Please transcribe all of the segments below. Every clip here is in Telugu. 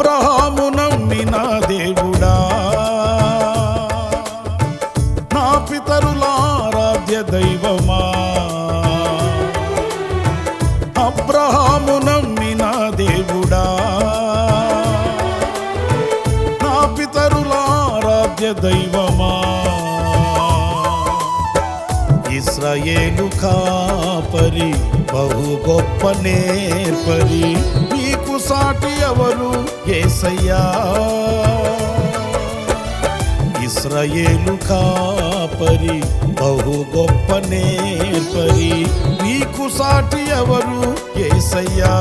అబ్రహాము నమ్మిన దేవుడా, నా పితరుల ఆరాధ్య దైవమా. అబ్రహాము నమ్మిన దేవుడా, నా పితరుల ఆరాధ్య దైవమా. ఇశ్రాయేలు కాపరి బహు గొప్ప నేర్పరి, నీకు సాటి ఎవరు యేసయ్యా. ఇశ్రాయేలు కాపరి బహు గొప్ప నేర్పరి, నీకు సాటి ఎవరు యేసయ్యా.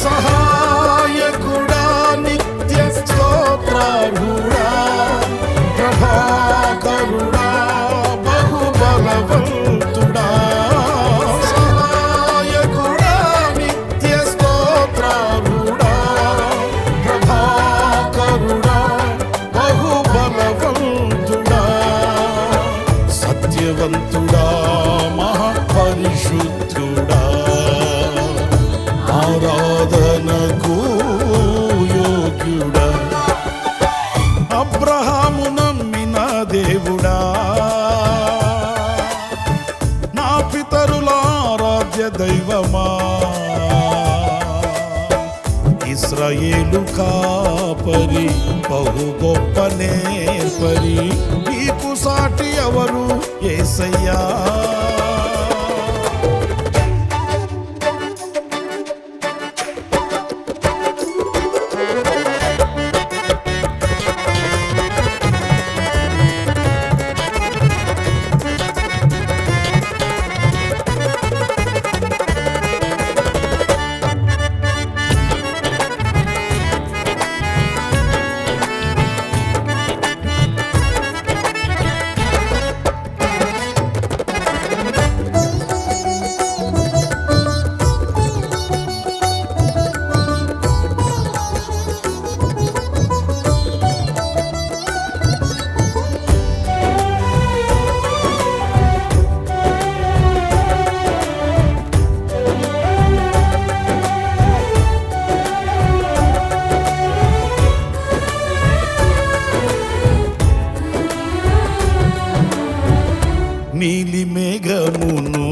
సహాయకుడా నిత్య స్తోత్రార్హుడా, ప్రభాకరుడా బహుబలవంతుడా. సహాయకుడా నిత్య స్తోత్రార్హుడా, ప్రభాకరుడా బహుబలవంతుడా. సత్యవంతుడా మహాపరిశుద్ధుడా, ఆరాధనకు యోగ్యుడా. అబ్రహాము నమ్మిన దేవుడా, నా పితరుల ఆరాధ్య దైవమా. ఇశ్రాయేలు కాపరి బహు గొప్ప నేర్పరి, నీకు సాటి ఎవరు యేసయ్యా. నీలి మేఘమును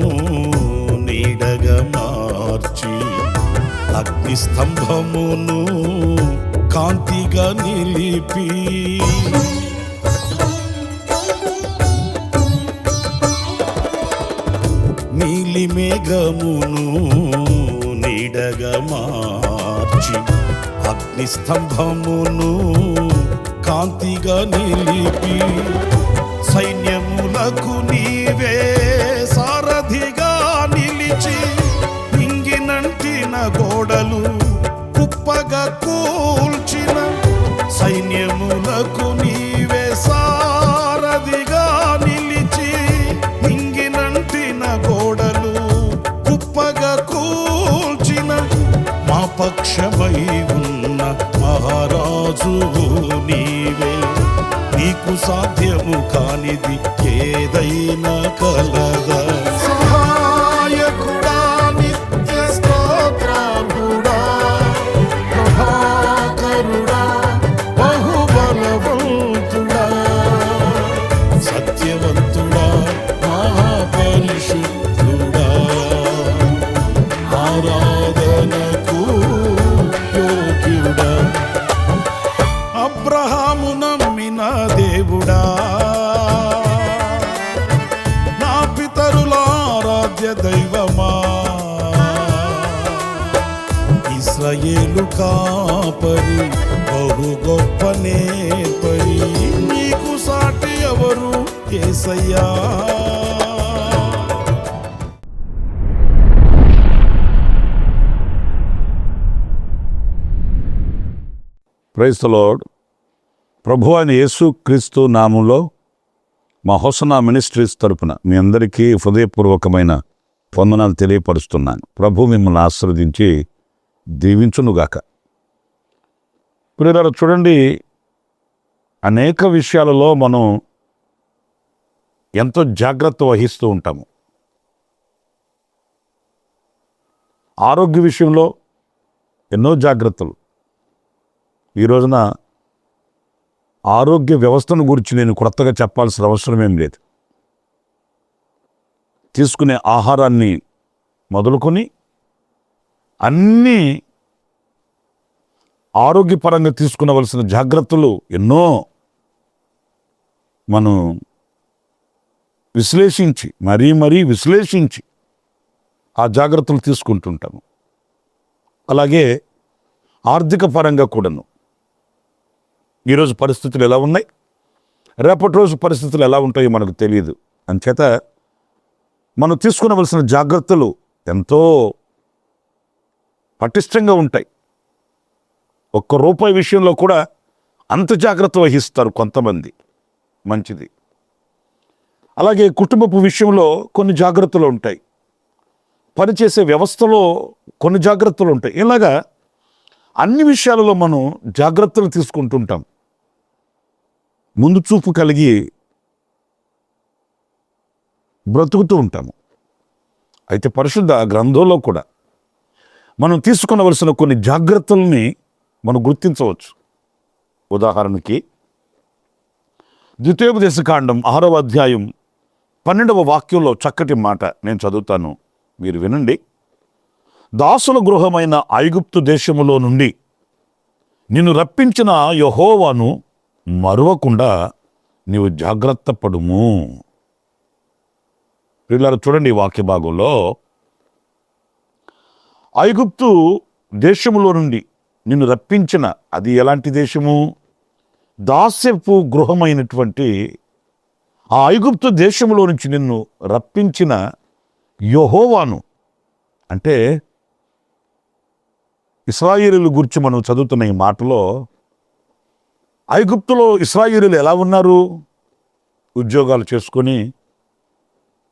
నీడగా మార్చి, అగ్ని స్తంభమును కాంతిగా నిలిపి, నీలి మేఘమును నీడగా మార్చి, అగ్ని స్తంభమును కాంతిగా నిలిపి, సైన్యములకు నీవే సారథిగా నిలిచి, నింగినంటిన గోడలు కుప్పగా కూల్చిన, సైన్యములకు నీవే సారథిగా నిలిచి, నింగినంటిన గోడలు కుప్పగా కూల్చిన, మా పక్షమై ఉన్న మహారాజువు నీవే. నీకు సాధ్యము కానిది ఏదైనా కలదా. సహాయకుడా నిత్య స్తోత్రార్హుడా, ప్రభాకరుడా బహుబలవంతుడా. సత్యవంతుడా మహాపరిశుద్ధుడా, ఆరాధనకు యోగ్యుడా. అబ్రహాము నమ్మిన దేవుడా, నా పితరుల ఆరాధ్య దైవమా. ఇశ్రాయేలు కాపరి బహు గొప్ప నేర్పరి, నీకు సాటి ఎవరు యేసయ్యా. Praise the lord. ప్రభువైన అయిన యేసు క్రీస్తు నామంలో మా హోసనా మినిస్ట్రీస్ తరపున మీ అందరికీ హృదయపూర్వకమైన వందనాలు తెలియపరుస్తున్నాను. ప్రభు మిమ్మల్ని ఆశీర్వదించి దీవించునుగాక. ప్రియులారా, చూడండి, అనేక విషయాలలో మనం ఎంతో జాగ్రత్త వహిస్తూ ఉంటాము. ఆరోగ్య విషయంలో, ఎన్నో జాగ్రత్తలు. ఈ రోజున ఆరోగ్య వ్యవస్థను గురించి నేను కొత్తగా చెప్పాల్సిన అవసరం ఏం లేదు. తీసుకునే ఆహారాన్ని మొదలుకొని అన్నీ ఆరోగ్యపరంగా తీసుకునవలసిన జాగ్రత్తలు ఎన్నో మనం విశ్లేషించి మరీ విశ్లేషించి ఆ జాగ్రత్తలు తీసుకుంటుంటాము. అలాగే ఆర్థిక పరంగా కూడాను ఈరోజు పరిస్థితులు ఎలా ఉన్నాయి, రేపటి రోజు పరిస్థితులు ఎలా ఉంటాయో మనకు తెలియదు. అంచేత మనం తీసుకునవలసిన జాగ్రత్తలు ఎంతో పటిష్టంగా ఉంటాయి. ఒక్క రూపాయి విషయంలో కూడా అంత జాగ్రత్త వహిస్తారు కొంతమంది. మంచిది. అలాగే కుటుంబపు విషయంలో కొన్ని జాగ్రత్తలు ఉంటాయి, పనిచేసే వ్యవస్థలో కొన్ని జాగ్రత్తలు ఉంటాయి. ఇలాగా అన్ని విషయాలలో మనం జాగ్రత్తలు తీసుకుంటుంటాం. ముందు చూపు కలిగి బ్రతుకుతూ ఉంటాము. అయితే పరిశుద్ధ గ్రంథంలో కూడా మనం తీసుకునవలసిన కొన్ని జాగ్రత్తల్ని మనం గుర్తించవచ్చు. ఉదాహరణకి ద్వితీయోపదేశకాండం 6వ అధ్యాయం 12వ వాక్యంలో చక్కటి మాట నేను చదువుతాను, మీరు వినండి. దాసుల గృహమైన ఐగుప్తు దేశములో నుండి నిన్ను రప్పించిన యెహోవాను మరువకుండా నీవు జాగ్రత్త పడుము. పిల్లలు చూడండి, ఈ వాక్య భాగంలో ఐగుప్తు దేశములో నుండి నిన్ను రప్పించిన, అది ఎలాంటి దేశము? దాస్యపు గృహమైనటువంటి ఆ ఐగుప్తు దేశంలో నుంచి నిన్ను రప్పించిన యెహోవాను. అంటే ఇశ్రాయేలీయుల గురించి మనం చదువుతున్న ఈ మాటలో ఐగుప్తులో ఇశ్రాయేలీయులు ఎలా ఉన్నారు? ఉద్యోగాలు చేసుకొని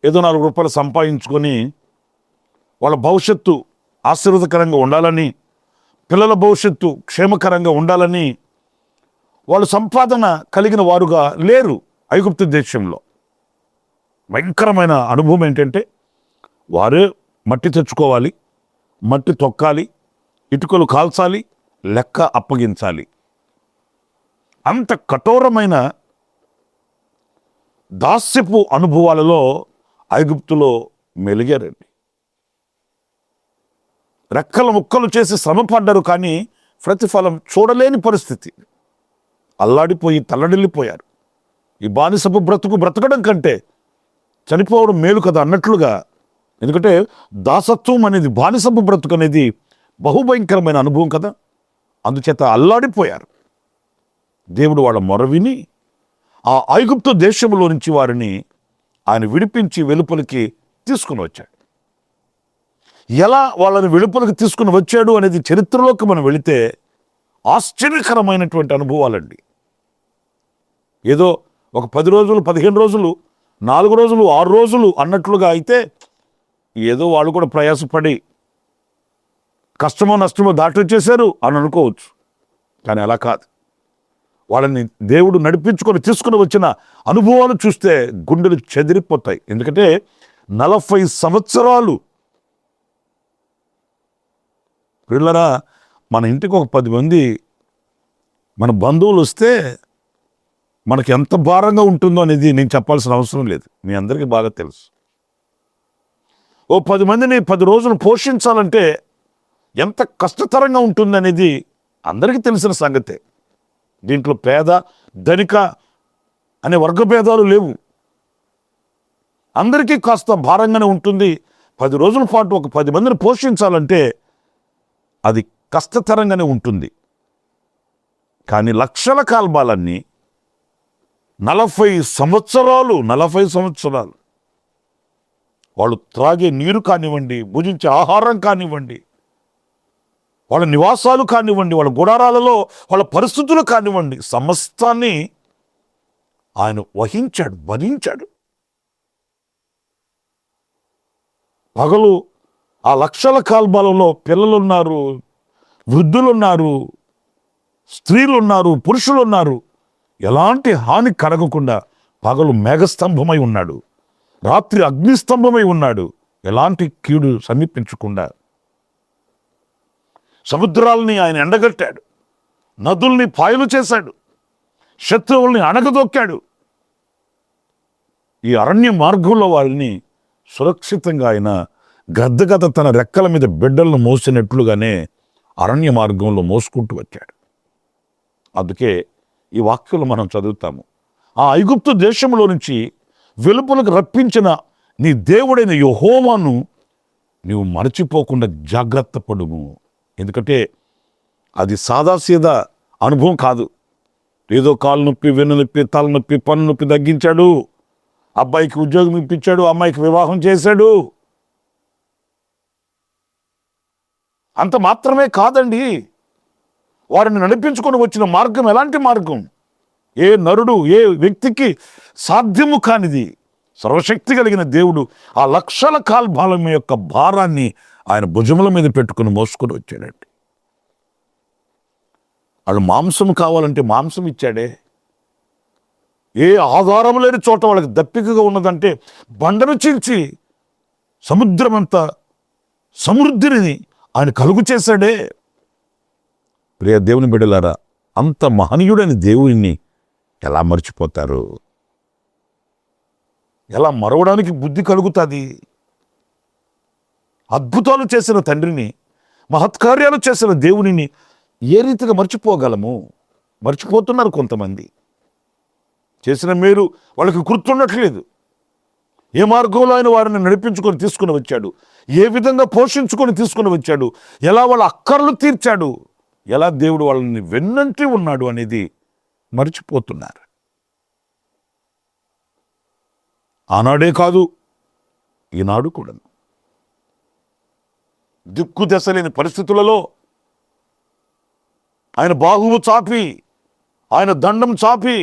ఏదో 4 రూపాయలు సంపాదించుకొని వాళ్ళ భవిష్యత్తు ఆశీర్వదకరంగా ఉండాలని, పిల్లల భవిష్యత్తు క్షేమకరంగా ఉండాలని వాళ్ళు సంపాదన కలిగిన వారుగా లేరు. ఐగుప్తు దేశంలో భయంకరమైన అనుభవం ఏంటంటే వారే మట్టి తెచ్చుకోవాలి, మట్టి తొక్కాలి, ఇటుకలు కాల్చాలి, లెక్క అప్పగించాలి. అంత కఠోరమైన దాస్యపు అనుభవాలలో ఐగుప్తులో మెలిగారండి. రెక్కలు ముక్కలు చేసి శ్రమపడ్డారు, కానీ ప్రతిఫలం చూడలేని పరిస్థితి. అల్లాడిపోయి తల్లడిల్లిపోయారు. ఈ బానిసపు బ్రతకడం కంటే చనిపోవడం మేలు కదా అన్నట్లుగా. ఎందుకంటే దాసత్వం అనేది, బానిసపు బ్రతుకు అనేది బహుభయంకరమైన అనుభవం కదా. అందుచేత అల్లాడిపోయారు. దేవుడు వాళ్ళ మొర విని ఆ ఐగుప్తు దేశంలో నుంచి వారిని ఆయన విడిపించి వెలుపలికి తీసుకుని వచ్చాడు. ఎలా వాళ్ళని వెలుపలికి తీసుకుని వచ్చాడు అనేది చరిత్రలోకి మనం వెళితే ఆశ్చర్యకరమైనటువంటి అనుభవాలండి. ఏదో ఒక 10 రోజులు, 15 రోజులు, 4 రోజులు, 6 రోజులు అన్నట్లుగా అయితే ఏదో వాళ్ళు కూడా ప్రయాసపడి కష్టమో నష్టమో దాటొచ్చేశారు అని అనుకోవచ్చు. కానీ అలా కాదు. వాళ్ళని దేవుడు నడిపించుకొని తీసుకుని వచ్చిన అనుభవాలు చూస్తే గుండెలు చెదిరిపోతాయి. ఎందుకంటే 40 సంవత్సరాలు పిల్లరా, మన ఇంటికి ఒక 10 మంది మన బంధువులు వస్తే మనకి ఎంత భారంగా ఉంటుందో అనేది నేను చెప్పాల్సిన అవసరం లేదు, మీ అందరికీ బాగా తెలుసు. ఓ 10 మందిని 10 రోజులు పోషించాలంటే ఎంత కష్టతరంగా ఉంటుందనేది అందరికీ తెలిసిన సంగతే. దీంట్లో పేద ధనిక అనే వర్గభేదాలు లేవు. అందరికీ కాస్త భారంగానే ఉంటుంది. 10 రోజుల పాటు ఒక 10 మందిని పోషించాలంటే అది కష్టతరంగానే ఉంటుంది. కానీ లక్షల కాల్బాలన్నీ 40 సంవత్సరాలు వాళ్ళు త్రాగే నీరు కానివ్వండి, భుజించే ఆహారం కానివ్వండి, వాళ్ళ నివాసాలు కానివ్వండి, వాళ్ళ గుడారాలలో వాళ్ళ పరిస్థితులు కానివ్వండి, సమస్తాన్ని ఆయన వహించాడు, భరించాడు. పగలు ఆ లక్షల కాల్బాలలో పిల్లలున్నారు, వృద్ధులున్నారు, స్త్రీలున్నారు, పురుషులున్నారు. ఎలాంటి హాని కలగకుండా పగలు మేఘస్తంభమై ఉన్నాడు, రాత్రి అగ్నిస్తంభమై ఉన్నాడు. ఎలాంటి కీడు సమీపించకుండా సముద్రాలని ఆయన ఎండగట్టాడు, నదుల్ని పాయలు చేశాడు, శత్రువుల్ని అణగదొక్కాడు. ఈ అరణ్య మార్గంలో వారిని సురక్షితంగా ఆయన గద్దగద తన రెక్కల మీద బిడ్డలను మోసినట్లుగానే అరణ్య మార్గంలో మోసుకుంటూ వచ్చాడు. అందుకే ఈ వాక్యంలో మనం చదువుతాము, ఆ ఐగుప్తు దేశంలో నుంచి వెలుపలకు రప్పించిన నీ దేవుడైన యెహోవాను నీవు మరచిపోకుండా జాగ్రత్త పడుము. ఎందుకంటే అది సాదాసీదా అనుభవం కాదు. ఏదో కాలు నొప్పి, వెన్ను నొప్పి, తలనొప్పి, పన్ను నొప్పి తగ్గించాడు, అబ్బాయికి ఉద్యోగం ఇప్పించాడు, అమ్మాయికి వివాహం చేశాడు, అంత మాత్రమే కాదండి. వారిని నడిపించుకొని వచ్చిన మార్గం ఎలాంటి మార్గం? ఏ నరుడు, ఏ వ్యక్తికి సాధ్యము కానిది సర్వశక్తి కలిగిన దేవుడు ఆ లక్షల కాల్భాలం యొక్క భారాన్ని ఆయన భుజముల మీద పెట్టుకుని మోసుకొని వచ్చాడండి. వాళ్ళు మాంసం కావాలంటే మాంసం ఇచ్చాడే. ఏ ఆధారం లేని చోట వాళ్ళకి దప్పికగా ఉన్నదంటే బండను చీల్చి సముద్రమంతా సమృద్ధిని ఆయన కలుగు చేశాడే. ప్రియ దేవుని బిడ్డలారా, అంత మహనీయుడైన దేవుని ఎలా మర్చిపోతారు? ఎలా మరవడానికి బుద్ధి కలుగుతుంది? అద్భుతాలు చేసిన తండ్రిని, మహత్కార్యాలు చేసిన దేవునిని ఏ రీతిగా మర్చిపోగలము? మర్చిపోతున్నారు కొంతమంది. చేసిన మేలు వాళ్ళకి గుర్తుండట్లేదు. ఏ మార్గంలో ఆయన వారిని నడిపించుకొని తీసుకుని వచ్చాడు, ఏ విధంగా పోషించుకొని తీసుకుని వచ్చాడు, ఎలా వాళ్ళ అక్కర్లు తీర్చాడు, ఎలా దేవుడు వాళ్ళని వెన్నంటి ఉన్నాడు అనేది మర్చిపోతున్నారు. ఆనాడే కాదు, ఈనాడు కూడా దిక్కు దశ లేని పరిస్థితులలో ఆయన బాహువు చాపి, ఆయన దండం చాపి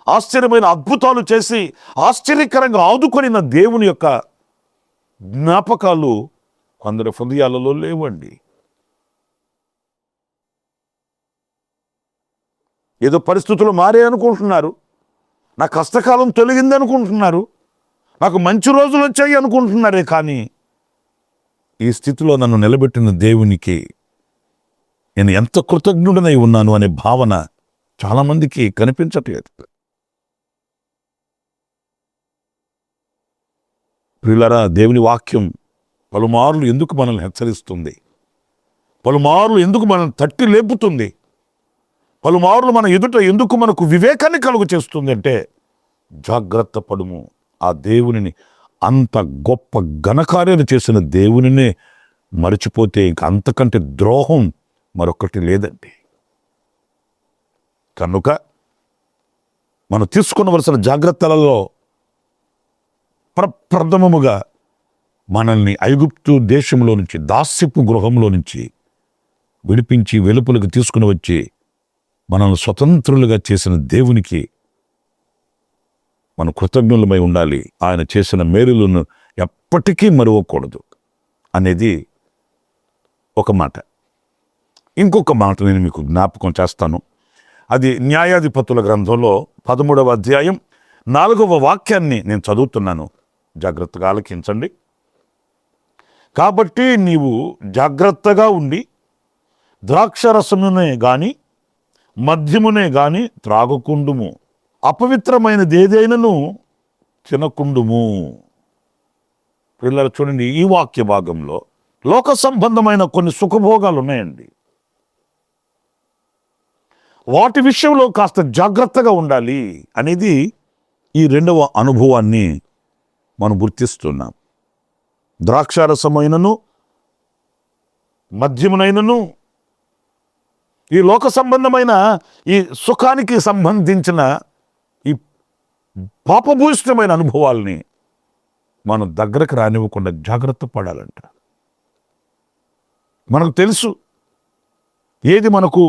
ఆశ్చర్యమైన అద్భుతాలు చేసి ఆశ్చర్యకరంగా ఆదుకొనిన దేవుని యొక్క జ్ఞాపకాలు కొందరి హృదయాలలో లేవండి. ఏదో పరిస్థితులు మారే అనుకుంటున్నారు, నా కష్టకాలం తొలగింది అనుకుంటున్నారు, నాకు మంచి రోజులు వచ్చాయి అనుకుంటున్నారే. కానీ ఈ స్థితిలో నన్ను నిలబెట్టిన దేవునికి నేను ఎంత కృతజ్ఞుడనై ఉన్నాను అనే భావన చాలామందికి కనిపించట్లేదు. ప్రియులారా, దేవుని వాక్యం పలుమార్లు ఎందుకు మనల్ని హెచ్చరిస్తుంది? పలుమార్లు ఎందుకు మనల్ని తట్టి లేపుతుంది? పలుమార్లు మన ఎదుట ఎందుకు మనకు వివేకాన్ని కలుగు చేస్తుంది అంటే, జాగ్రత్త పడుము. ఆ దేవునిని, అంత గొప్ప ఘనకార్యాలు చేసిన దేవునినే మరిచిపోతే ఇంక అంతకంటే ద్రోహం మరొకటి లేదండి. కనుక మనం తీసుకునవలసిన జాగ్రత్తలలో ప్రప్రథమముగా మనల్ని ఐగుప్తు దేశంలో నుంచి, దాస్యపు గృహంలో నుంచి విడిపించి వెలుపలకు తీసుకుని వచ్చి మనల్ని స్వతంత్రులుగా చేసిన దేవునికి మనం కృతజ్ఞులమై ఉండాలి. ఆయన చేసిన మేలులను ఎప్పటికీ మరువకూడదు అనేది ఒక మాట. ఇంకొక మాట నేను మీకు జ్ఞాపకం చేస్తాను. అది న్యాయాధిపతుల గ్రంథంలో 13వ అధ్యాయం 4వ వాక్యాన్ని నేను చదువుతున్నాను, జాగ్రత్తగా ఆలకించండి. కాబట్టి నీవు జాగ్రత్తగా ఉండి ద్రాక్షరసమునే గాని మద్యమునే గాని త్రాగకుండుము, అపవిత్రమైనది ఏదైనను తినకుండుము. పిల్లలు చూడండి, ఈ వాక్య భాగంలో లోక సంబంధమైన కొన్ని సుఖభోగాలు ఉన్నాయండి. వాటి విషయంలో కాస్త జాగ్రత్తగా ఉండాలి అనేది ఈ రెండవ అనుభవాన్ని మనం గుర్తిస్తున్నాం. ద్రాక్షారసమైనను మద్యమునైనను, ఈ లోక సంబంధమైన ఈ సుఖానికి సంబంధించిన ఈ పాపభూయిష్టమైన అనుభవాల్ని మనం దగ్గరకు రానివ్వకుండా జాగ్రత్త పడాలంట. మనకు తెలుసు ఏది మనకు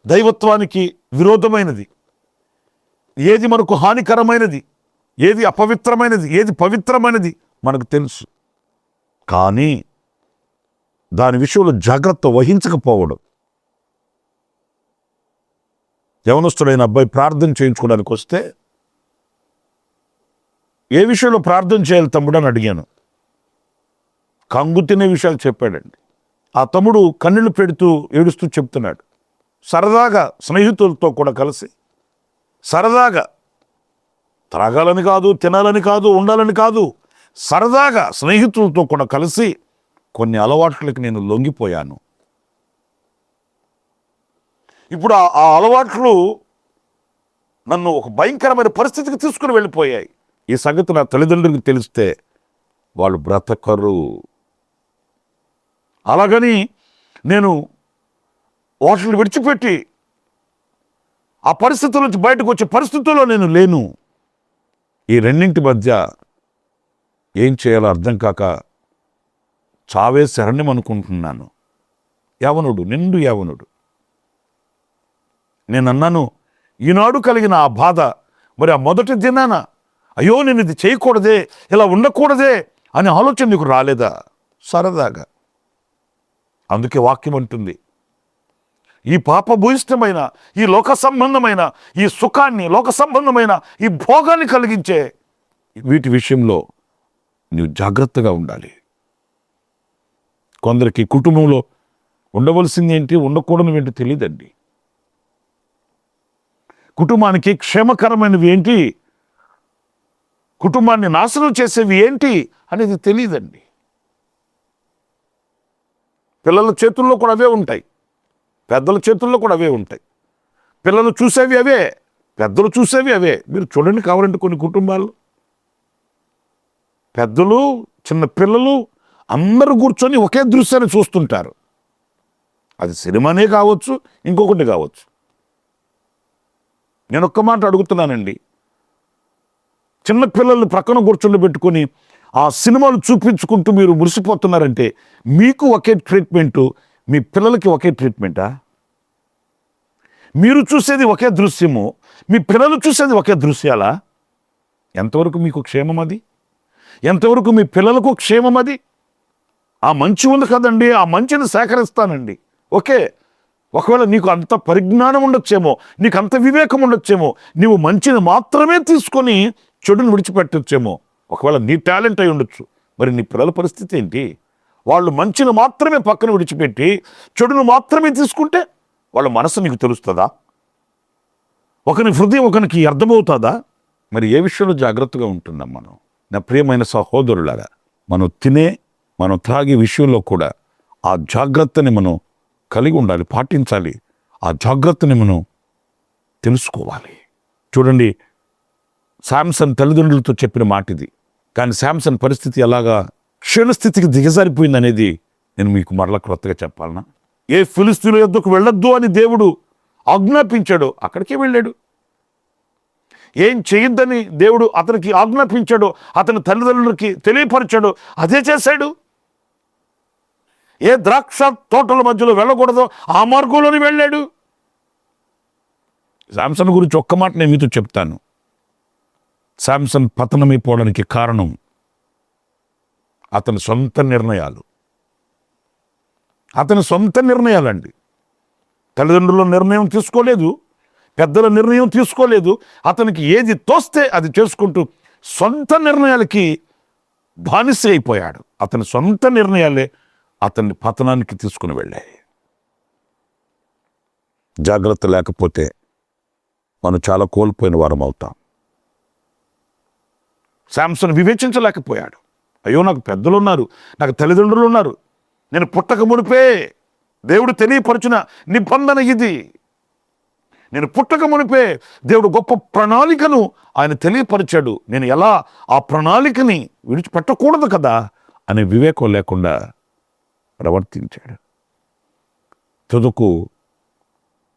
దైవత్వానికి విరోధమైనది, ఏది మనకు హానికరమైనది, ఏది అపవిత్రమైనది, ఏది పవిత్రమైనది మనకు తెలుసు. కానీ దాని విషయంలో జాగ్రత్త వహించకపోవడం. యవనస్తుడైన అబ్బాయి ప్రార్థన చేయించుకోవడానికి వస్తే, ఏ విషయంలో ప్రార్థన చేయాలి తమ్ముడు అని అడిగాను. కంగు తినే విషయాలు చెప్పాడండి. ఆ తమ్ముడు కన్నీళ్లు పెడుతూ ఏడుస్తూ చెప్తున్నాడు. సరదాగా స్నేహితులతో కూడా కలిసి, సరదాగా త్రాగాలని కాదు, తినాలని కాదు, ఉండాలని కాదు, సరదాగా స్నేహితులతో కూడా కలిసి కొన్ని అలవాట్లకి నేను లొంగిపోయాను. ఇప్పుడు ఆ అలవాట్లు నన్ను ఒక భయంకరమైన పరిస్థితికి తీసుకుని వెళ్ళిపోయాయి. ఈ సంగతి నా తల్లిదండ్రులకు తెలిస్తే వాళ్ళు బ్రతకరు. అలాగని నేను వాటిని విడిచిపెట్టి ఆ పరిస్థితుల నుంచి బయటకు వచ్చే పరిస్థితుల్లో నేను లేను. ఈ రెండింటి మధ్య ఏం చేయాలో అర్థం కాక చావే శరణ్యం అనుకుంటున్నాను. యవనుడు, నిండు యవనుడు. నేను అన్నాను, ఈనాడు కలిగిన ఆ బాధ మరి ఆ మొదటి దినాన అయ్యో నేను ఇది చేయకూడదే, ఇలా ఉండకూడదే అనే ఆలోచన నీకు రాలేదా? సరదాగా. అందుకే వాక్యం అంటుంది, ఈ పాపభూయిష్టమైన, ఈ లోక సంబంధమైన ఈ సుఖాన్ని, లోక సంబంధమైన ఈ భోగాన్ని కలిగించే వీటి విషయంలో నీవు జాగ్రత్తగా ఉండాలి. కొందరికి కుటుంబంలో ఉండవలసింది ఏంటి, ఉండకూడనివి ఏంటి తెలియదండి. కుటుంబానికి క్షేమకరమైనవి ఏంటి, కుటుంబాన్ని నాశనం చేసేవి ఏంటి అనేది తెలియదండి. పిల్లల చేతుల్లో కూడా అవే ఉంటాయి, పెద్దల చేతుల్లో కూడా అవే ఉంటాయి. పిల్లలు చూసేవి అవే, పెద్దలు చూసేవి అవే. మీరు చూడండి కావాలంటే కొన్ని కుటుంబాలు పెద్దలు, చిన్న పిల్లలు అందరూ కూర్చొని ఒకే దృశ్యాన్ని చూస్తుంటారు. అది సినిమానే కావచ్చు, ఇంకొకటి కావచ్చు. నేను ఒక్క మాట అడుగుతున్నానండి, చిన్న పిల్లల్ని ప్రక్కన కూర్చొని పెట్టుకొని ఆ సినిమాలు చూపించుకుంటూ మీరు మురిసిపోతున్నారంటే మీకు ఒకే ట్రీట్మెంటు, మీ పిల్లలకి ఒకే ట్రీట్మెంటా? మీరు చూసేది ఒకే దృశ్యము, మీ పిల్లలు చూసేది ఒకే దృశ్యాలా? ఎంతవరకు మీకు క్షేమం అది? ఎంతవరకు మీ పిల్లలకు క్షేమం అది? ఆ మంచి ఉంది కదండి, ఆ మంచిని సేకరిస్తానండి. ఓకే, ఒకవేళ నీకు అంత పరిజ్ఞానం ఉండొచ్చేమో, నీకు అంత వివేకం ఉండొచ్చేమో, నీవు మంచిని మాత్రమే తీసుకొని చెడుని విడిచిపెట్టొచ్చేమో. ఒకవేళ నీ టాలెంట్ అయి ఉండొచ్చు. మరి నీ పిల్లల పరిస్థితి ఏంటి? వాళ్ళు మంచిని మాత్రమే పక్కన విడిచిపెట్టి చెడును మాత్రమే తీసుకుంటే వాళ్ళ మనసు నీకు తెలుస్తుందా? ఒకని హృదయం ఒకనికి అర్థమవుతుందా? మరి ఏ విషయంలో జాగ్రత్తగా ఉంటున్నాం మనం? నా ప్రియమైన సహోదరులారా, మనం తినే, మనం త్రాగే విషయంలో కూడా ఆ జాగ్రత్తని మనం కలిగి ఉండాలి, పాటించాలి. ఆ జాగ్రత్తని మనం తెలుసుకోవాలి. చూడండి, శాంసన్ తల్లిదండ్రులతో చెప్పిన మాట ఇది. కానీ శాంసన్ పరిస్థితి ఎలాగా క్షీణస్థితికి దిగజారిపోయింది అనేది నేను మీకు మరలా క్రొత్తగా చెప్పాలనా? ఏ ఫిలిస్తీయుల యొద్దకు వెళ్ళొద్దు అని దేవుడు ఆజ్ఞాపించాడో అక్కడికే వెళ్ళాడు. ఏం చేయొద్దని దేవుడు అతనికి ఆజ్ఞాపించాడో, అతని తల్లిదండ్రులకి తెలియపరిచాడో అదే చేశాడు. ఏ ద్రాక్ష తోటల మధ్యలో వెళ్ళకూడదో ఆ మార్గంలోనే వెళ్ళాడు. శాంసన్ గురించి ఒక్క మాట నేను మీతో చెప్తాను. శాంసన్ పతనమైపోవడానికి కారణం అతని సొంత నిర్ణయాలు. అతని సొంత నిర్ణయాలండి. తల్లిదండ్రుల నిర్ణయం తీసుకోలేదు, పెద్దల నిర్ణయం తీసుకోలేదు. అతనికి ఏది తోస్తే అది చేసుకుంటూ సొంత నిర్ణయాలకి బానిస అయిపోయాడు. అతని సొంత నిర్ణయాలే అతన్ని పతనానికి తీసుకుని వెళ్ళాయి. జాగ్రత్త లేకపోతే మనం చాలా కోల్పోయిన వారం అవుతాం. శాంసన్ వివేచించలేకపోయాడు. అయ్యో, నాకు పెద్దలు ఉన్నారు, నాకు తల్లిదండ్రులు ఉన్నారు, నేను పుట్టక మునిపే దేవుడు తెలియపరిచిన నిబంధన ఇది. నేను పుట్టక మునిపే దేవుడు గొప్ప ప్రణాళికను ఆయన తెలియపరిచాడు. నేను ఎలా ఆ ప్రణాళికని విడిచిపెట్టకూడదు కదా అనే వివేకం లేకుండా ప్రవర్తించాడు. తుదకు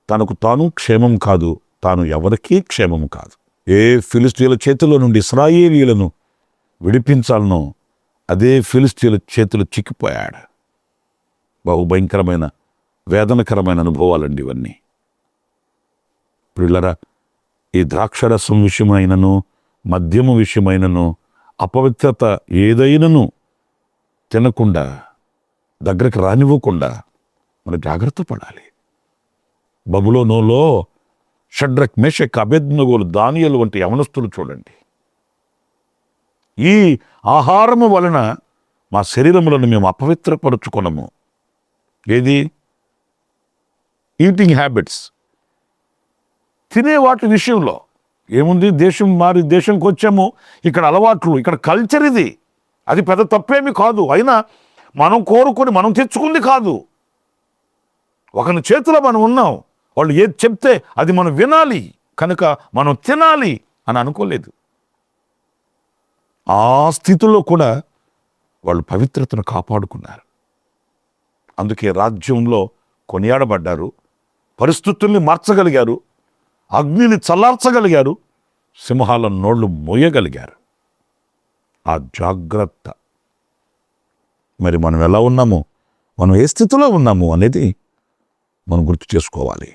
తనకు తాను క్షేమం కాదు, తాను ఎవరికీ క్షేమం కాదు. ఏ ఫిలిస్తీయుల చేతిలో నుండి ఇశ్రాయేలీయులను విడిపించాలనో అదే ఫిలిస్తీయుల చేతులు చిక్కిపోయాడు. బహుభయంకరమైన వేదనకరమైన అనుభవాలండి ఇవన్నీ. ప్రియులారా, ఈ ద్రాక్షరసం విషయమైనను, మద్యము విషయమైనను, అపవిత్రత ఏదైనను తినకుండా, దగ్గరకు రానివ్వకుండా మనం జాగ్రత్త పడాలి. బబులోనులో షడ్రక్, మేషక్, అబేద్నెగోలు, దానియేలు వంటి యవనస్తులు చూడండి. ఈ ఆహారము వలన మా శరీరములను మేము అపవిత్రపరుచుకొనము. ఏది? ఈటింగ్ హ్యాబిట్స్, తినే వాటి విషయంలో ఏముంది? దేశం మారి దేశంకి వచ్చాము, ఇక్కడ అలవాట్లు, ఇక్కడ కల్చర్ ఇది. అది పెద్ద తప్పేమి కాదు. అయినా మనం కోరుకొని మనం తెచ్చుకుంది కాదు. ఒకరి చేతిలో మనం ఉన్నాం, వాళ్ళు ఏది చెప్తే అది మనం వినాలి, కనుక మనం తినాలి అని అనుకోలేదు. ఆ స్థితిలో కూడా వాళ్ళు పవిత్రతను కాపాడుకున్నారు. అందుకే రాజ్యంలో కొనియాడబడ్డారు, పరిస్థితుల్ని మార్చగలిగారు, అగ్నిని చల్లార్చగలిగారు, సింహాల నోళ్లు మోయగలిగారు. ఆ జాగ్రత్త. మరి మనం ఎలా ఉన్నాము, మనం ఏ స్థితిలో ఉన్నాము అనేది మనం గుర్తు చేసుకోవాలి.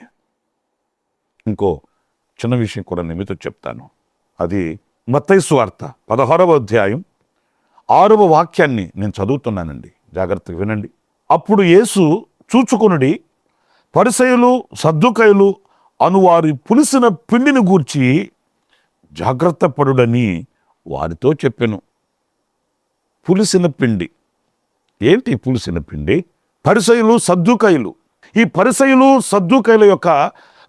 ఇంకో చిన్న విషయం కూడా నేను మీతో చెప్తాను. అది మత్తయి సువార్త 16వ అధ్యాయం 6వ వాక్యాన్ని నేను చదువుతున్నానండి, జాగ్రత్తగా వినండి. అప్పుడు యేసు చూచుకొనుడి, పరిసయ్యులు సద్దూకయ్యులు అనువారి పులిసిన పిండిని గూర్చి జాగ్రత్త పడుడని వారితో చెప్పెను. పులిసిన పిండి ఏంటి? పులిసిన పిండి పరిసయ్యులు సద్దూకయ్యులు. ఈ పరిసయ్యులు సద్దూకయ్యుల యొక్క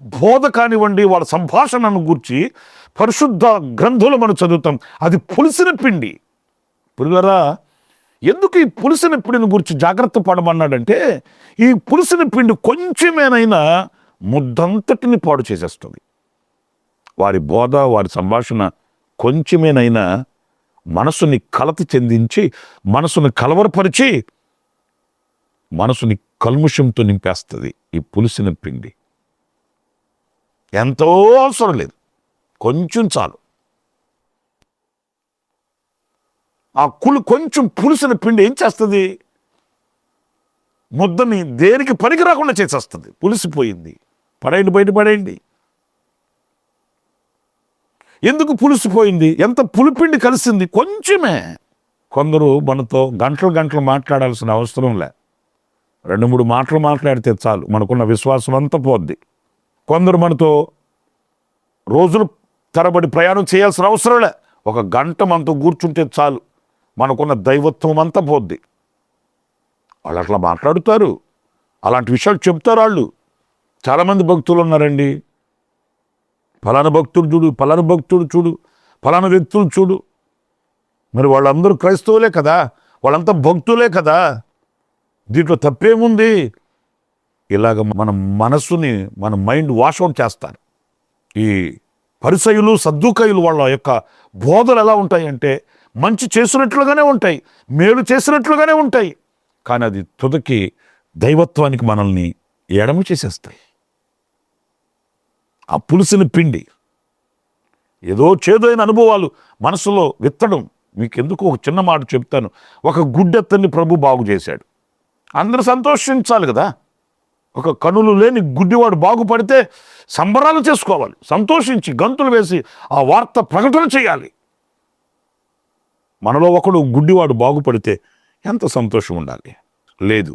బోధ కానివ్వండి, వాళ్ళ సంభాషణను గూర్చి పరిశుద్ధ గ్రంథులు మనం చదువుతాం. అది పులిసిన పిండి. పులిగరా, ఎందుకు ఈ పులిసిన పిండిని గురించి జాగ్రత్త పడమన్నాడంటే, ఈ పులిసిన పిండి కొంచెమేనైనా ముద్దంతటిని పాడు చేసేస్తుంది. వారి బోధ, వారి సంభాషణ కొంచెమేనైనా మనసుని కలత చెందించి, మనసుని కలవరపరిచి, మనసుని కల్ముషంతో నింపేస్తుంది. ఈ పులిసిన పిండి ఎంతో అవసరం లేదు, కొంచెం చాలు. ఆ కొంచెం పులిసిన పిండి ఏం చేస్తుంది? ముద్దని దేనికి పనికి రాకుండా చేసేస్తుంది. పులిసిపోయింది, పడేయండి, బయట పడేయండి. ఎందుకు పులిసిపోయింది? ఎంత పులిపిండి కలిసింది? కొంచెమే. కొందరు మనతో గంటలు గంటలు మాట్లాడాల్సిన అవసరం లే, 2-3 మాటలు మాట్లాడితే చాలు, మనకున్న విశ్వాసం అంతా పోద్ది. కొందరు మనతో రోజులు తరబడి ప్రయాణం చేయాల్సిన అవసరం లే, 1 గంట మనతో కూర్చుంటే చాలు, మనకున్న దైవత్వం అంతా పోద్ది. వాళ్ళు అట్లా మాట్లాడుతారు, అలాంటి విషయాలు చెప్తారు వాళ్ళు. చాలామంది భక్తులు ఉన్నారండి, ఫలానా భక్తుడు చూడు, ఫలానా భక్తుడు చూడు, ఫలానా వ్యక్తులు చూడు. మరి వాళ్ళందరూ క్రైస్తవులే కదా, వాళ్ళంతా భక్తులే కదా, దీంట్లో తప్పేముంది? ఇలాగ మన మనస్సుని, మన మైండ్ వాష్ అవుట్ చేస్తారు. ఈ పరిసయ్యులు సద్దూకయ్యులు వాళ్ళ యొక్క బోధలు ఎలా ఉంటాయంటే, మంచి చేసినట్లుగానే ఉంటాయి, మేలు చేసినట్లుగానే ఉంటాయి, కానీ అది తుదకి దైవత్వానికి మనల్ని ఎడమ చేసేస్తాయి. ఆ పులిసిన పిండి ఏదో చేదైన అనుభవాలు మనసులో విత్తడం. మీకు ఎందుకు ఒక చిన్న మాట చెప్తాను. ఒక గుడ్డెత్తని ప్రభు బాగు చేశాడు, అందరూ సంతోషించాలి కదా. ఒక కనులు లేని గుడ్డివాడు బాగుపడితే సంబరాలు చేసుకోవాలి, సంతోషించి గంతులు వేసి ఆ వార్త ప్రకటన చేయాలి. మనలో ఒకడు గుడ్డివాడు బాగుపడితే ఎంత సంతోషం ఉండాలి? లేదు,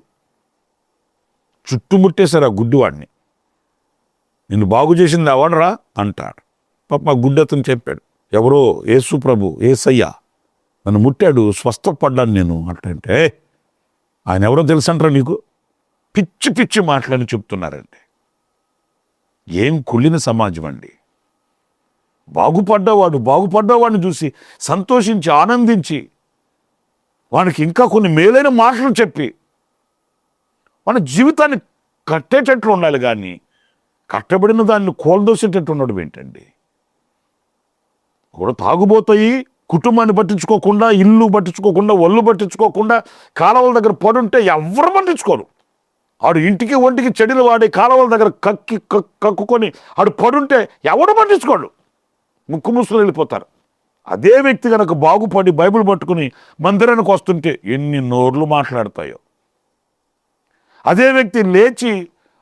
చుట్టుముట్టేశారు ఆ గుడ్డివాడిని. నిన్ను బాగు చేసింది ఎవడరా అంటాడు. పాప మా గుడ్డెత్తని చెప్పాడు, ఎవరో యేసు ప్రభు, యేసయ్య నన్ను ముట్టాడు, స్వస్థపడ్డాను నేను అంటే, ఆయన ఎవరో తెలుసంటారా నీకు? పిచ్చి పిచ్చి మాటలని చెప్తున్నారండి. ఏం కుళ్ళిన సమాజం అండి. బాగుపడ్డవాడిని చూసి సంతోషించి ఆనందించి, వానికి ఇంకా కొన్ని మేలైన మాటలు చెప్పి మన జీవితాన్ని కట్టేటట్లు ఉండాలి, కానీ కట్టబడిన దాన్ని కోల్దోసేటట్టు ఉండడం ఏంటండి? కూడా తాగుబోతాయి, కుటుంబాన్ని పట్టించుకోకుండా, ఇల్లు పట్టించుకోకుండా, ఒళ్ళు పట్టించుకోకుండా కాలువల దగ్గర పడుంటే ఎవరు పట్టించుకోరు. ఆడు ఇంటికి ఒంటికి చెడులు వాడి కాలువల దగ్గర కక్కుకొని ఆడు పడుంటే ఎవడు పట్టించుకోడు, ముక్కు మూసుకొని వెళ్ళిపోతారు. అదే వ్యక్తి కనుక బాగుపడి బైబిల్ పట్టుకుని మందిరానికి వస్తుంటే ఎన్ని నోర్లు మాట్లాడతాయో. అదే వ్యక్తి లేచి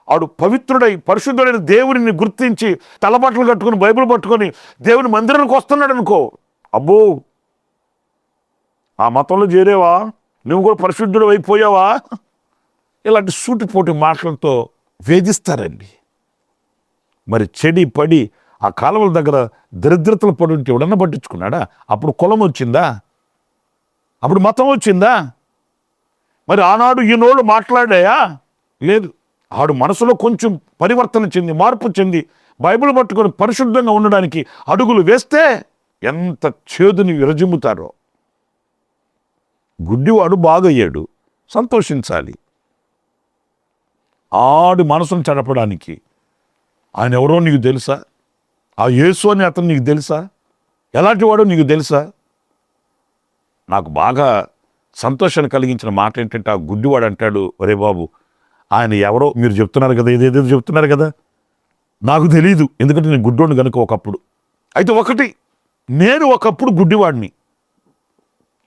ఆడు పవిత్రుడై పరిశుద్ధుడైన దేవుడిని గుర్తించి తలబట్టలు కట్టుకుని బైబిల్ పట్టుకొని దేవుని మందిరానికి వస్తున్నాడు అనుకో, అబ్బో ఆ మతంలో చేరేవా, నువ్వు కూడా పరిశుద్ధుడు అయిపోయావా, ఇలాంటి సూటిపోటి మాటలతో వేధిస్తారండి. మరి చెడి పడి ఆ కాలువల దగ్గర దరిద్రతలు పడి ఉంటే ఎవడన్నా పట్టించుకున్నాడా? అప్పుడు కులం వచ్చిందా? అప్పుడు మతం వచ్చిందా? మరి ఆనాడు ఈనాడు మాట్లాడాయా? లేదు. ఆడు మనసులో కొంచెం పరివర్తన చెంది, మార్పు చెంది, బైబిల్ పట్టుకొని పరిశుద్ధంగా ఉండడానికి అడుగులు వేస్తే ఎంత చేదుని విరజిమ్ముతారో. గుడ్డివాడు బాగయ్యాడు, సంతోషించాలి. ఆడి మనసును చెడపడానికి ఆయన ఎవరో నీకు తెలుసా? ఆ యేసు అని అతను నీకు తెలుసా? ఎలాంటి వాడో నీకు తెలుసా? నాకు బాగా సంతోషాన్ని కలిగించిన మాట ఏంటంటే, ఆ గుడ్డివాడు అంటాడు, ఒరే బాబు, ఆయన ఎవరో మీరు చెప్తున్నారు కదా, ఏదేదో చెప్తున్నారు కదా, నాకు తెలియదు, ఎందుకంటే నేను గుడ్డోడిని కనుక ఒకప్పుడు. అయితే ఒకటి, నేను ఒకప్పుడు గుడ్డివాడిని,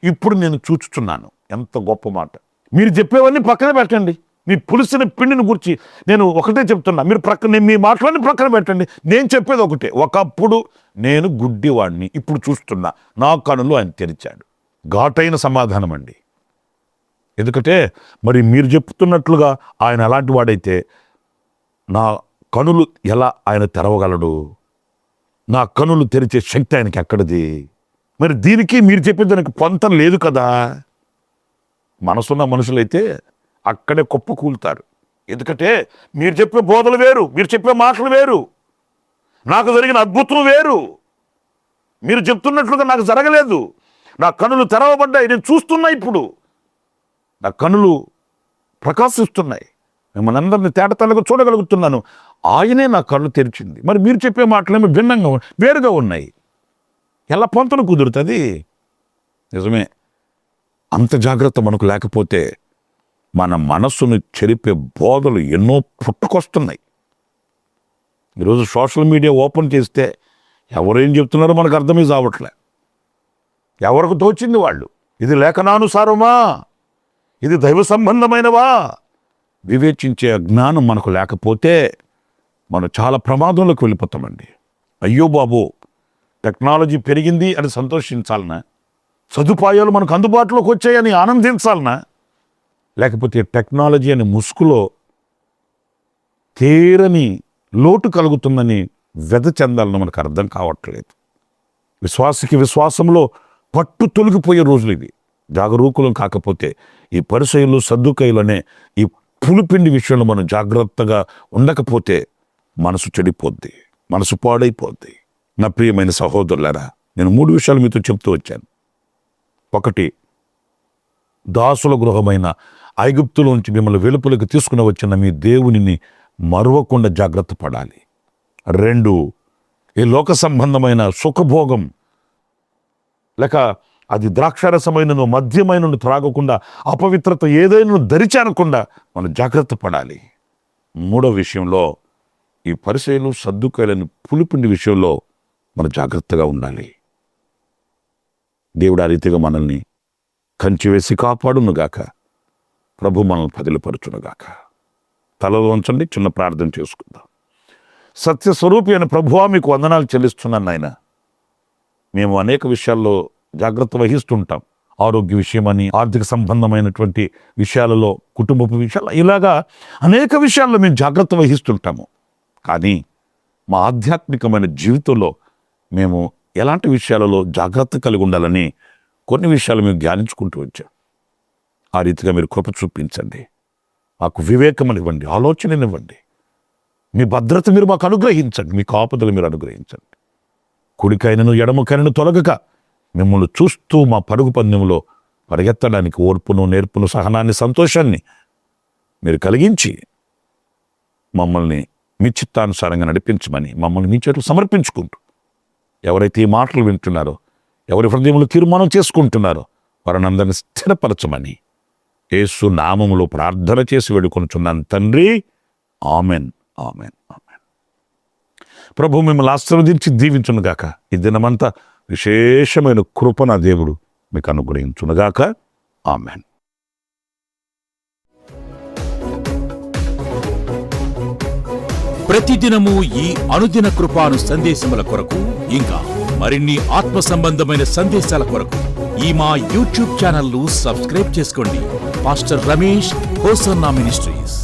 ఇప్పుడు నేను చూచుచున్నాను. ఎంత గొప్ప మాట. మీరు చెప్పేవన్నీ పక్కన పెట్టండి. మీ పులిసిన పిండిని గురించి నేను ఒకటే చెప్తున్నా, మీరు మీ మాటలన్నీ ప్రక్కన పెట్టండి. నేను చెప్పేది ఒకటే, ఒకప్పుడు నేను గుడ్డివాడిని, ఇప్పుడు చూస్తున్నా, నా కనులు ఆయన తెరిచాడు. ఘాటైన సమాధానం అండి. ఎందుకంటే మరి మీరు చెప్తున్నట్లుగా ఆయన అలాంటి వాడైతే నా కనులు ఎలా ఆయన తెరవగలడు? నా కనులు తెరిచే శక్తి ఆయనకి ఎక్కడిది? మరి దీనికి మీరు చెప్పేదానికి పొంతం లేదు కదా. మనసున్న మనుషులైతే అక్కడే కుప్ప కూలుతారు. ఎందుకంటే మీరు చెప్పే బోధలు వేరు, మీరు చెప్పే మాటలు వేరు, నాకు జరిగిన అద్భుతం వేరు. మీరు చెప్తున్నట్లుగా నాకు జరగలేదు. నా కనులు తెరవబడ్డాయి, నేను చూస్తున్నా, ఇప్పుడు నా కనులు ప్రకాశిస్తున్నాయి, మిమ్మల్ని అందరినీ తేటతెల్లగా చూడగలుగుతున్నాను. ఆయనే నా కళ్ళు తెరిచింది. మరి మీరు చెప్పే మాటలేమో భిన్నంగా వేరుగా ఉన్నాయి. ఎలా పొంతన కుదురుతుంది? నిజమే. అంత జాగ్రత్త మనకు లేకపోతే మన మనస్సును చెరిపే బోధలు ఎన్నో పుట్టుకొస్తున్నాయి. ఈరోజు సోషల్ మీడియా ఓపెన్ చేస్తే ఎవరేం చెప్తున్నారో మనకు అర్థమే కావట్లే. ఎవరికి తోచింది వాళ్ళు, ఇది లేఖనానుసారమా, ఇది దైవ సంబంధమైనవా వివేచించే జ్ఞానం మనకు లేకపోతే మనం చాలా ప్రమాదంలోకి వెళ్ళిపోతామండి. అయ్యో బాబు, టెక్నాలజీ పెరిగింది అని సంతోషించాలనా? సదుపాయాలు మనకు అందుబాటులోకి వచ్చాయని ఆనందించాలనా? లేకపోతే టెక్నాలజీ అనే ముసుగులో తీరని లోటు కలుగుతుందని వ్యధ చెందాలని మనకు అర్థం కావట్లేదు. విశ్వాసకి విశ్వాసంలో పట్టు తొలగిపోయే రోజులు ఇవి. జాగరూకులం కాకపోతే ఈ పరిసయ్యులు సద్దుకయ్యులు అనే ఈ పులిపిండి విషయంలో మనం జాగ్రత్తగా ఉండకపోతే మనసు చెడిపోద్ది, మనసు పాడైపోద్ది. నా ప్రియమైన సహోదరులారా, నేను 3 విషయాలు మీతో చెప్తూ వచ్చాను. 1, దాసుల గృహమైన ఐగుప్తులోంచి మిమ్మల్ని వెలుపలికి తీసుకుని వచ్చిన మీ దేవునిని మరువకుండా జాగ్రత్త పడాలి. 2, ఈ లోక సంబంధమైన సుఖభోగం లేక అది ద్రాక్షారసమైనను మద్యమైనను త్రాగకుండా అపవిత్రత ఏదైనా దరిచానకుండా మనం జాగ్రత్త పడాలి. 3వ విషయంలో ఈ పరిసయ్యులు సద్దుకాయలని పులిపిండి విషయంలో మనం జాగ్రత్తగా ఉండాలి. దేవుడు ఆ రీతిగా మనల్ని కంచి వేసి కాపాడునుగాక. ప్రభు మనల్ని పదిలపరచునుగాక. తలలో ఉంచండి, చిన్న ప్రార్థన చేసుకుందాం. సత్యస్వరూపి అయిన ప్రభువా, మీకు వందనాలు చెల్లిస్తున్నాను నాయన. మేము అనేక విషయాల్లో జాగ్రత్త వహిస్తుంటాం. ఆరోగ్య విషయమని, ఆర్థిక సంబంధమైనటువంటి విషయాలలో, కుటుంబపు విషయాలు, ఇలాగా అనేక విషయాల్లో మేము జాగ్రత్త వహిస్తుంటాము. కానీ మా ఆధ్యాత్మికమైన జీవితంలో మేము ఎలాంటి విషయాలలో జాగ్రత్త కలిగి ఉండాలని కొన్ని విషయాలు మేము ధ్యానించుకుంటూ వచ్చాం. ఆ రీతిగా మీరు కృప చూపించండి. మాకు వివేకమనివ్వండి, ఆలోచననివ్వండి. మీ భద్రత మీరు మాకు అనుగ్రహించండి, మీ కాపుదలు మీరు అనుగ్రహించండి. కుడికైనను ఎడమకైనను తొలగక మిమ్మల్ని చూస్తూ మా పరుగు పందెంలో పరిగెత్తడానికి ఓర్పును, నేర్పును, సహనాన్ని, సంతోషాన్ని మీరు కలిగించి మమ్మల్ని మీ చిత్తానుసారంగా నడిపించమని మమ్మల్ని మీ చేతులు సమర్పించుకుంటూ, ఎవరైతే ఈ మాటలు వింటున్నారో, ఎవరి హృదయంలో తీర్మానం చేసుకుంటున్నారో వారిని అందరిని స్థిరపరచమని యేసు నామములో ప్రార్థన చేసి వేడుకొనుచున్నాను తండ్రి. Amen, amen, amen. ప్రభు మిమ్మల్ని ఆశీర్వదించి దీవించునుగాక. ఈ దినమంతా విశేషమైన కృప నా దేవుడు మీకు అనుగ్రహించునుగాక. ఆమెన్. ప్రతిదినము ఈ అనుదిన కృపాను సందేశముల కొరకు, ఇంకా మరిన్ని ఆత్మ సంబంధమైన సందేశాల కొరకు ఈ మా యూట్యూబ్ ఛానల్ ను సబ్స్క్రైబ్ చేసుకోండి. Pastor Ramesh hosanna ministries.